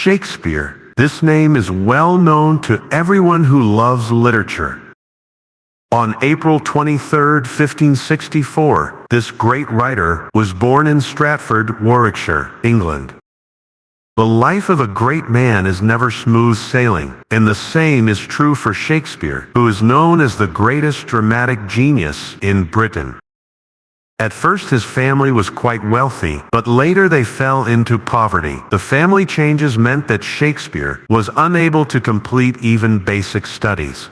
Shakespeare. This name is well known to everyone who loves literature. On April 23, 1564, this great writer was born in Stratford, Warwickshire, England. The life of a great man is never smooth sailing, and the same is true for Shakespeare, who is known as the greatest dramatic genius in Britain. At first his family was quite wealthy, but later they fell into poverty. The family changes meant that Shakespeare was unable to complete even basic studies.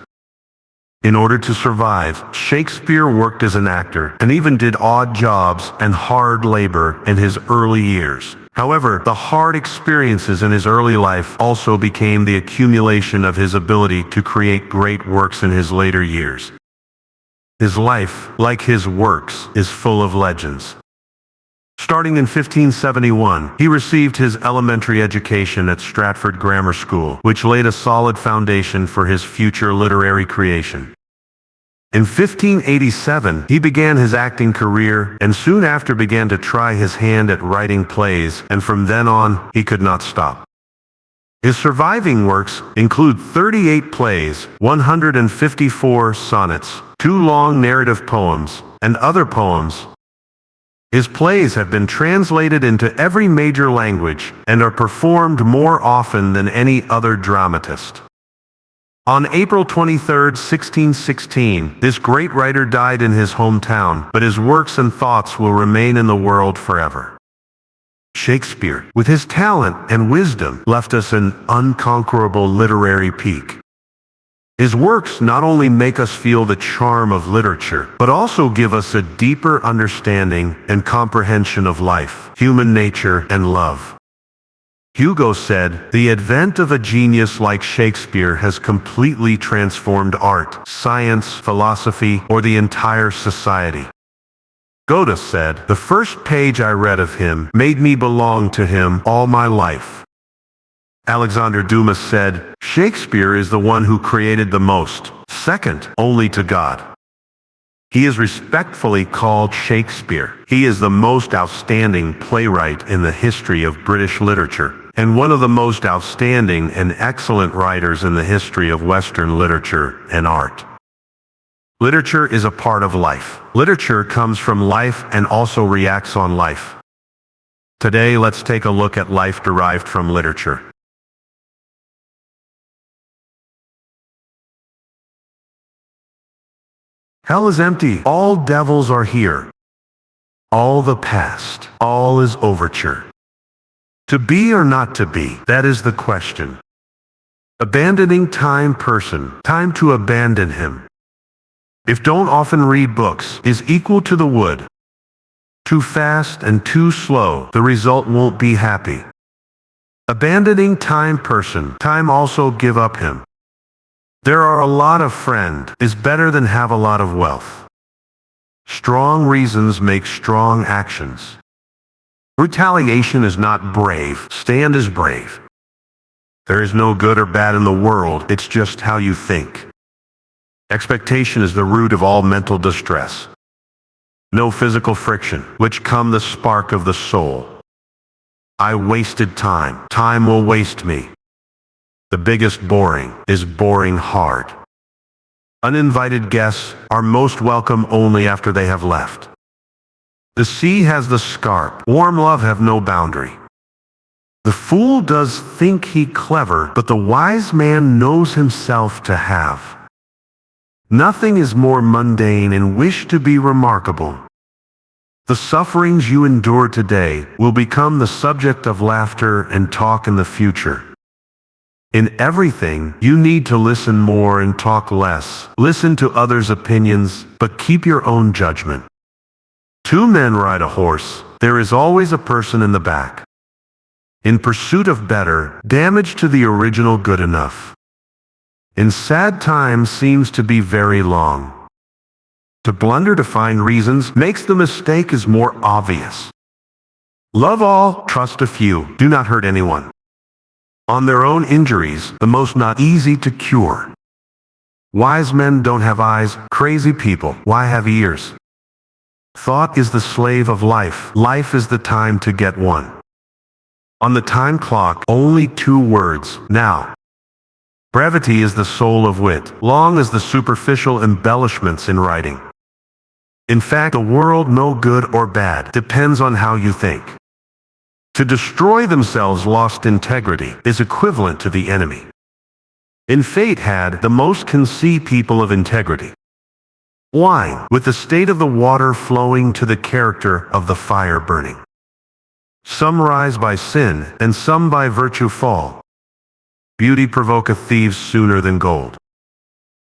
In order to survive, Shakespeare worked as an actor and even did odd jobs and hard labor in his early years. However, the hard experiences in his early life also became the accumulation of his ability to create great works in his later years. His life, like his works, is full of legends. Starting in 1571, he received his elementary education at Stratford Grammar School, which laid a solid foundation for his future literary creation. In 1587, he began his acting career and soon after began to try his hand at writing plays, and from then on, he could not stop. His surviving works include 38 plays, 154 sonnets, 2 long narrative poems, and other poems. His plays have been translated into every major language and are performed more often than any other dramatist. On April 23, 1616, this great writer died in his hometown, but his works and thoughts will remain in the world forever. Shakespeare, with his talent and wisdom, left us an unconquerable literary peak. His works not only make us feel the charm of literature, but also give us a deeper understanding and comprehension of life, human nature, and love. Hugo said, "The advent of a genius like Shakespeare has completely transformed art, science, philosophy, or the entire society." Goethe said, "The first page I read of him made me belong to him all my life." Alexander Dumas said, "Shakespeare is the one who created the most, second only to God." He is respectfully called Shakespeare. He is the most outstanding playwright in the history of British literature, and one of the most outstanding and excellent writers in the history of Western literature and art. Literature is a part of life. Literature comes from life and also reacts on life. Today, let's take a look at life derived from literature. Hell is empty. All devils are here. All the past. All is overture. To be or not to be, that is the question. Abandoning time person. Time to abandon him. If don't often read books is equal to the wood. Too fast and too slow, the result won't be happy. Abandoning time person. Time also give up him. There are a lot of friend is better than have a lot of wealth. Strong reasons make strong actions. Retaliation is not brave. Stand is brave. There is no good or bad in the world. It's just how you think. Expectation is the root of all mental distress. No physical friction, which come the spark of the soul. I wasted time. Time will waste me. The biggest boring is boring hard. Uninvited guests are most welcome only after they have left. The sea has the scarp. Warm love have no boundary. The fool does think he clever, but the wise man knows himself to have. Nothing is more mundane and wish to be remarkable. The sufferings you endure today will become the subject of laughter and talk in the future. In everything, you need to listen more and talk less. Listen to others' opinions, but keep your own judgment. Two men ride a horse. There is always a person in the back. In pursuit of better, damage to the original good enough. In sad times seems to be very long. To blunder to find reasons makes the mistake is more obvious. Love all, trust a few, do not hurt anyone. On their own injuries, the most not easy to cure. Wise men don't have eyes, crazy people, why have ears? Thought is the slave of life. Life is the time to get one. On the time clock, only 2 words, now. Brevity is the soul of wit, long as the superficial embellishments in writing. In fact, the world, no good or bad, depends on how you think. To destroy themselves lost integrity is equivalent to the enemy. In fate had the most can see people of integrity. Wine, with the state of the water flowing to the character of the fire burning. Some rise by sin, and some by virtue fall. Beauty provoketh thieves sooner than gold.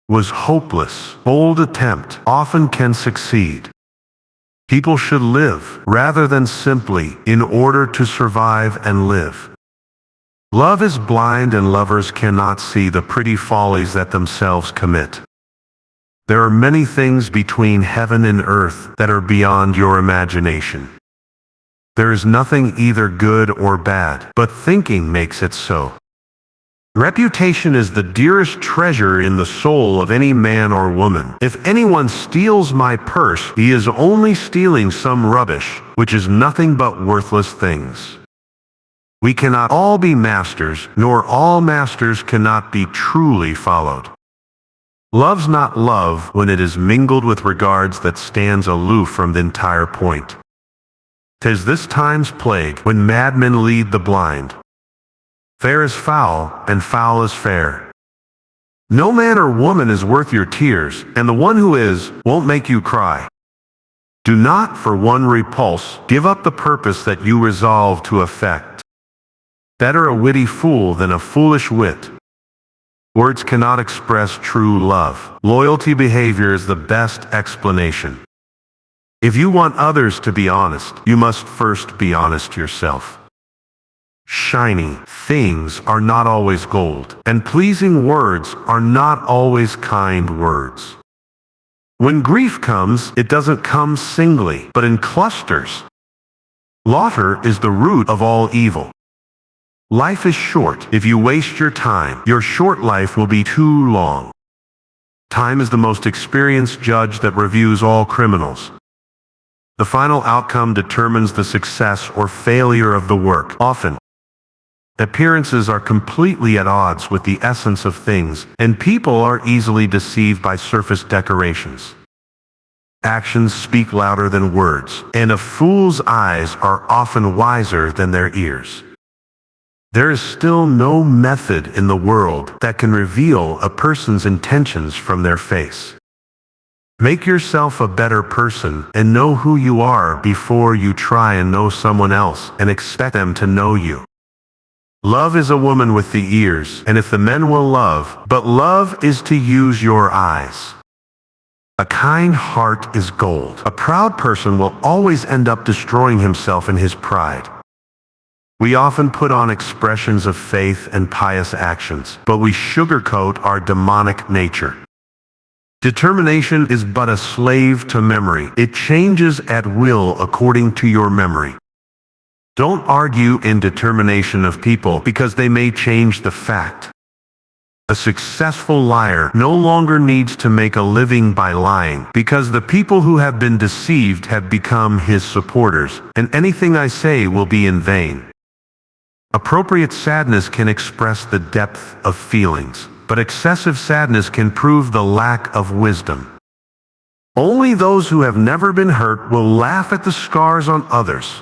Was hopeless, bold attempt often can succeed. People should live, rather than simply, in order to survive and live. Love is blind and lovers cannot see the pretty follies that themselves commit. There are many things between heaven and earth that are beyond your imagination. There is nothing either good or bad, but thinking makes it so. Reputation is the dearest treasure in the soul of any man or woman. If anyone steals my purse, he is only stealing some rubbish, which is nothing but worthless things. We cannot all be masters, nor all masters cannot be truly followed. Love's not love when it is mingled with regards that stands aloof from the entire point. 'Tis this time's plague, when madmen lead the blind. Fair is foul, and foul is fair. No man or woman is worth your tears, and the one who is, won't make you cry. Do not for one repulse give up the purpose that you resolve to effect. Better a witty fool than a foolish wit. Words cannot express true love. Loyalty behavior is the best explanation. If you want others to be honest, you must first be honest yourself. Shiny things are not always gold, and pleasing words are not always kind words. When grief comes, it doesn't come singly, but in clusters. Laughter is the root of all evil. Life is short. If you waste your time, your short life will be too long. Time is the most experienced judge that reviews all criminals. The final outcome determines the success or failure of the work. Often, appearances are completely at odds with the essence of things, and people are easily deceived by surface decorations. Actions speak louder than words, and a fool's eyes are often wiser than their ears. There is still no method in the world that can reveal a person's intentions from their face. Make yourself a better person and know who you are before you try and know someone else and expect them to know you. Love is a woman with the ears, and if the men will love, but love is to use your eyes. A kind heart is gold. A proud person will always end up destroying himself in his pride. We often put on expressions of faith and pious actions, but we sugarcoat our demonic nature. Determination is but a slave to memory. It changes at will according to your memory. Don't argue in determination of people because they may change the fact. A successful liar no longer needs to make a living by lying because the people who have been deceived have become his supporters, and anything I say will be in vain. Appropriate sadness can express the depth of feelings, but excessive sadness can prove the lack of wisdom. Only those who have never been hurt will laugh at the scars on others.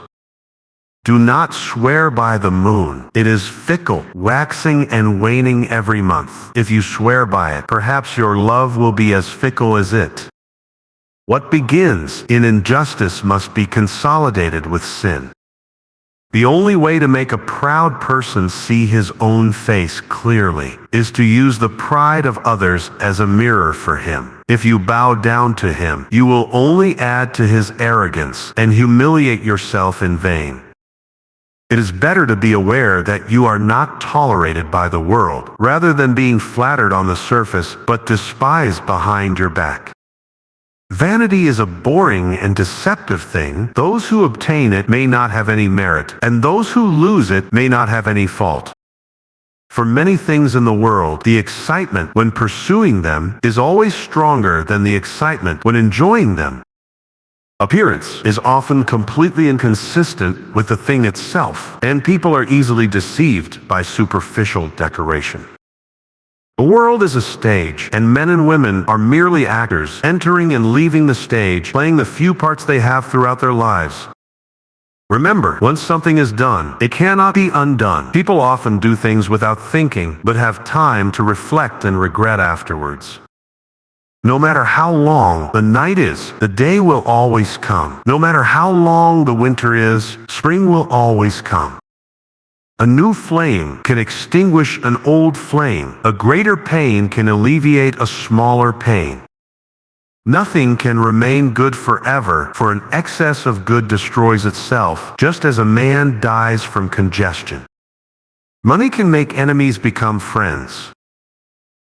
Do not swear by the moon. It is fickle, waxing and waning every month. If you swear by it, perhaps your love will be as fickle as it. What begins in injustice must be consolidated with sin. The only way to make a proud person see his own face clearly is to use the pride of others as a mirror for him. If you bow down to him, you will only add to his arrogance and humiliate yourself in vain. It is better to be aware that you are not tolerated by the world, rather than being flattered on the surface but despised behind your back. Vanity is a boring and deceptive thing. Those who obtain it may not have any merit, and those who lose it may not have any fault. For many things in the world, the excitement when pursuing them is always stronger than the excitement when enjoying them. Appearance is often completely inconsistent with the thing itself, and people are easily deceived by superficial decoration. The world is a stage, and men and women are merely actors, entering and leaving the stage, playing the few parts they have throughout their lives. Remember, once something is done, it cannot be undone. People often do things without thinking, but have time to reflect and regret afterwards. No matter how long the night is, the day will always come. No matter how long the winter is, spring will always come. A new flame can extinguish an old flame. A greater pain can alleviate a smaller pain. Nothing can remain good forever, for an excess of good destroys itself, just as a man dies from congestion. Money can make enemies become friends.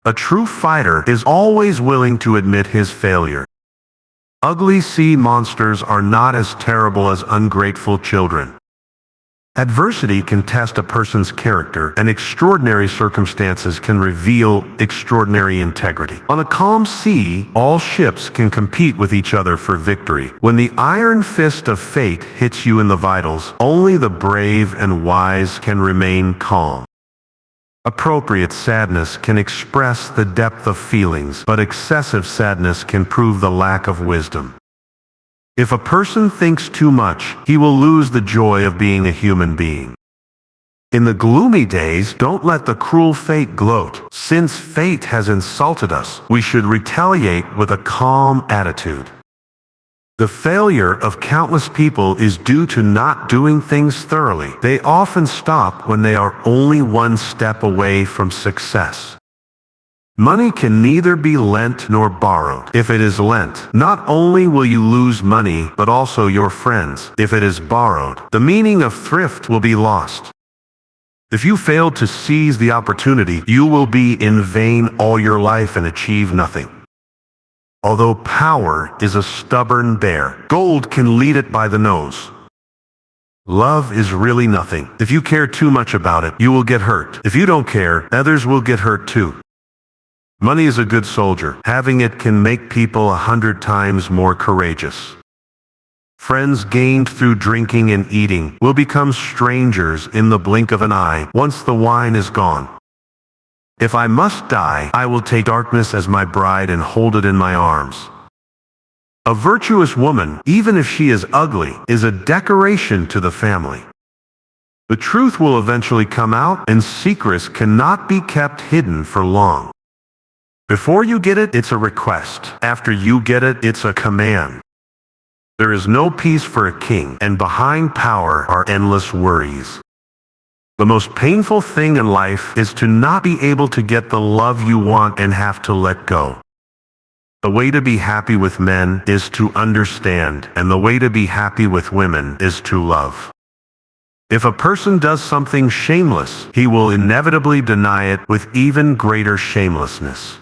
A true fighter is always willing to admit his failure. Ugly sea monsters are not as terrible as ungrateful children. Adversity can test a person's character, and extraordinary circumstances can reveal extraordinary integrity. On a calm sea, all ships can compete with each other for victory. When the iron fist of fate hits you in the vitals, only the brave and wise can remain calm. Appropriate sadness can express the depth of feelings, but excessive sadness can prove the lack of wisdom. If a person thinks too much, he will lose the joy of being a human being. In the gloomy days, don't let the cruel fate gloat. Since fate has insulted us, we should retaliate with a calm attitude. The failure of countless people is due to not doing things thoroughly. They often stop when they are only one step away from success. Money can neither be lent nor borrowed. If it is lent, not only will you lose money, but also your friends. If it is borrowed, the meaning of thrift will be lost. If you fail to seize the opportunity, you will be in vain all your life and achieve nothing. Although power is a stubborn bear, gold can lead it by the nose. Love is really nothing. If you care too much about it, you will get hurt. If you don't care, others will get hurt too. Money is a good soldier. Having it can make people 100 times more courageous. Friends gained through drinking and eating will become strangers in the blink of an eye once the wine is gone. If I must die, I will take darkness as my bride and hold it in my arms. A virtuous woman, even if she is ugly, is a decoration to the family. The truth will eventually come out, and secrets cannot be kept hidden for long. Before you get it, it's a request. After you get it, it's a command. There is no peace for a king, and behind power are endless worries. The most painful thing in life is to not be able to get the love you want and have to let go. The way to be happy with men is to understand, and the way to be happy with women is to love. If a person does something shameless, he will inevitably deny it with even greater shamelessness.